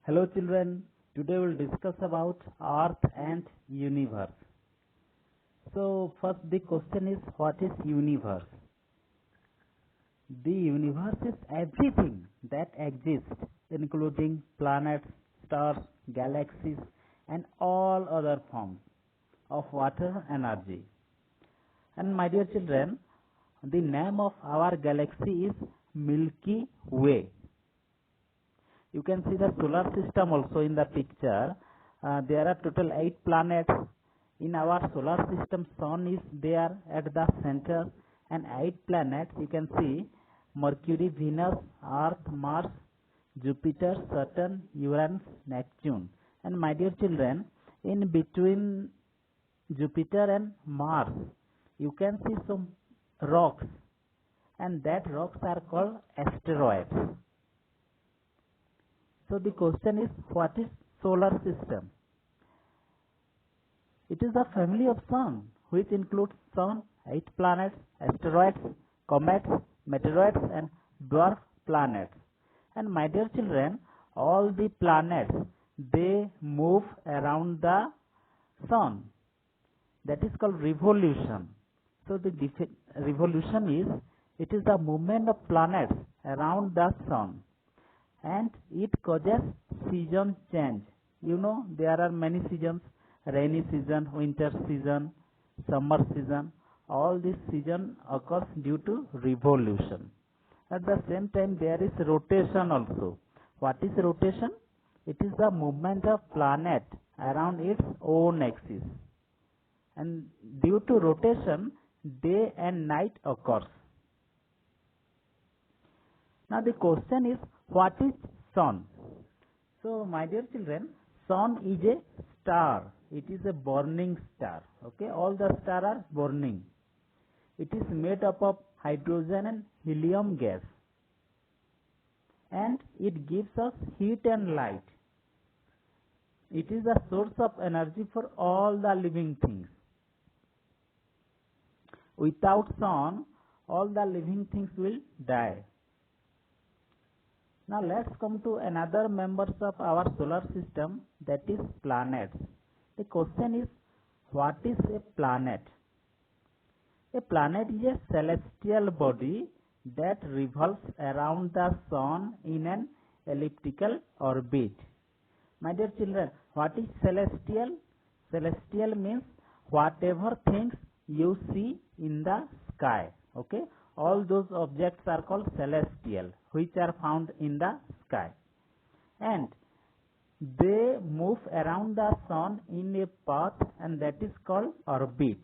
Hello children, today we'll discuss about Earth and universe. So first the question is, what is universe? The universe is everything that exists, including planets, stars, galaxies and all other forms of water energy. And my dear children, the name of our galaxy is Milky Way. You can see the solar system also in the picture. There are total 8 planets. In our solar system, Sun is there at the center, and 8 planets you can see: Mercury, Venus, Earth, Mars, Jupiter, Saturn, Uranus, Neptune. And my dear children, in between Jupiter and Mars, you can see some rocks, and that rocks are called asteroids. So the question is, what is solar system? It is a family of Sun, which includes Sun, 8 planets, asteroids, comets, meteoroids and dwarf planets. And my dear children, all the planets, they move around the Sun. That is called revolution. So the revolution is, it is the movement of planets around the Sun, and it causes season change. You know, there are many seasons: rainy season, winter season, summer season. All this season occurs due to revolution. At the same time, there is rotation also. What is rotation? It is the movement of planet around its own axis, and due to rotation, day and night occurs. Now the question is, what is Sun? So my dear children, Sun is a star. It is a burning star. Okay, all the stars are burning. It is made up of hydrogen and helium gas, and it gives us heat and light. It is a source of energy for all the living things. Without Sun, all the living things will die. Now let's come to another members of our solar system, that is planets. The question is, what is a planet? A planet is a celestial body that revolves around the Sun in an elliptical orbit. My dear children, what is celestial? Celestial means whatever things you see in the sky. Okay, all those objects are called celestial, which are found in the sky, and they move around the Sun in a path, and that is called orbit.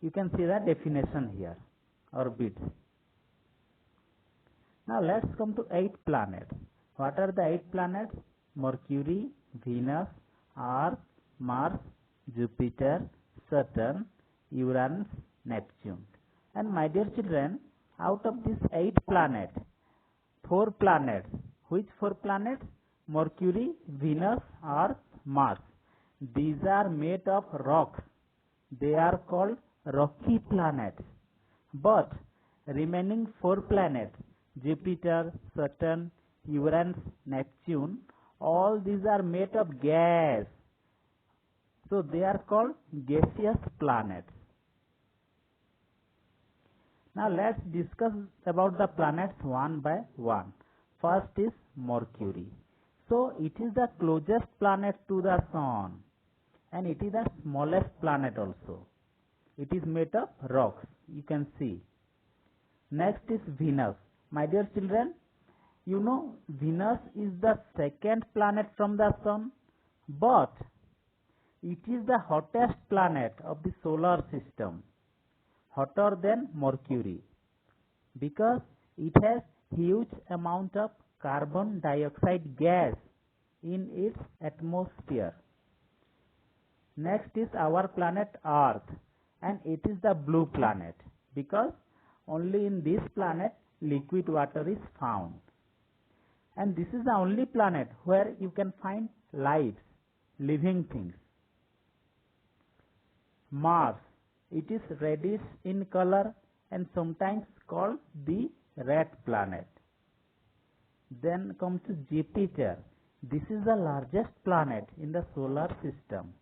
You can see the definition here, orbit. Now let's come to 8 planets. What are the 8 planets? Mercury, Venus, Earth, Mars, Jupiter, Saturn, Uranus, Neptune. And my dear children, out of these 8 planets, 4 planets. Which 4 planets? Mercury, Venus, Earth, Mars. These are made of rocks. They are called rocky planets. But remaining 4 planets, Jupiter, Saturn, Uranus, Neptune, all these are made of gas. So they are called gaseous planets. Now let's discuss about the planets one by one. First is Mercury. So it is the closest planet to the Sun, and it is the smallest planet also. It is made of rocks, you can see. Next is Venus. My dear children, you know Venus is the second planet from the Sun, but it is the hottest planet of the solar system, hotter than Mercury, because it has huge amount of carbon dioxide gas in its atmosphere. Next is our planet Earth, and it is the blue planet, because only in this planet liquid water is found, and this is the only planet where you can find life, living things. Mars, it is reddish in color and sometimes called the red planet. Then comes Jupiter. This is the largest planet in the solar system.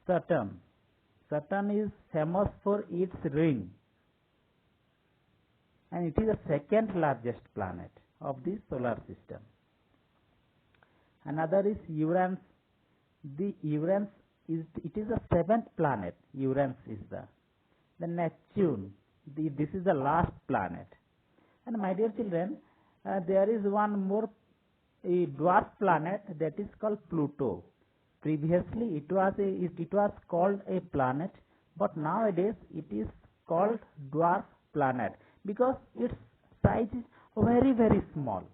Saturn. Saturn is famous for its ring, and it is the second largest planet of the solar system. Another is Uranus. The Uranus is the seventh planet. Uranus is the Neptune. This is the last planet. And my dear children, there is one more a dwarf planet, that is called Pluto. Previously it was called a planet, but nowadays it is called dwarf planet because its size is very, very small.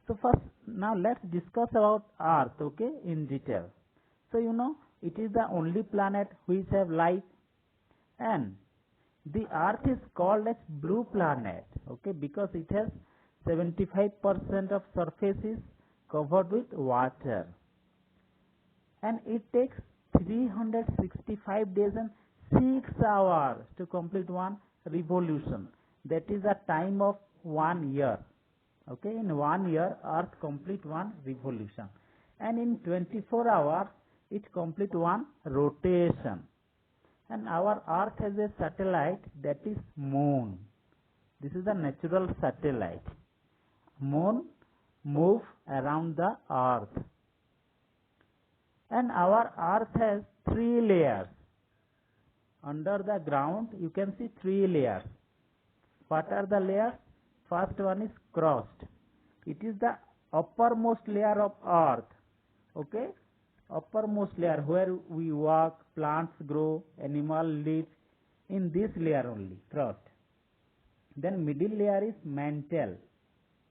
So first, now let's discuss about Earth, okay, in detail. So you know, it is the only planet which have life, and the Earth is called as blue planet, okay, because it has 75% of surface is covered with water, and it takes 365 days and 6 hours to complete one revolution. That is a time of 1 year. Okay, in 1 year Earth complete one revolution, and in 24 hours it complete one rotation. And our Earth has a satellite, that is Moon. This is a natural satellite. Moon move around the Earth, and our Earth has 3 layers. Under the ground you can see 3 layers. What are the layers? First one is crust. It is the uppermost layer of Earth, okay, uppermost layer where we walk, plants grow, animal live, in this layer only, crust. Then middle layer is mantle.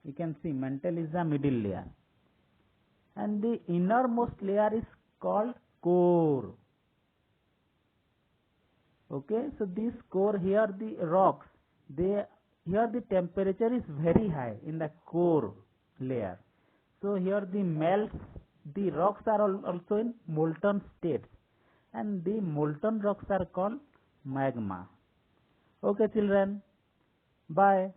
You can see mantle is the middle layer, and the innermost layer is called core. Okay, so this core, here the rocks, here the temperature is very high in the core layer. So here the rocks are also in molten states, and the molten rocks are called magma. Okay children, bye.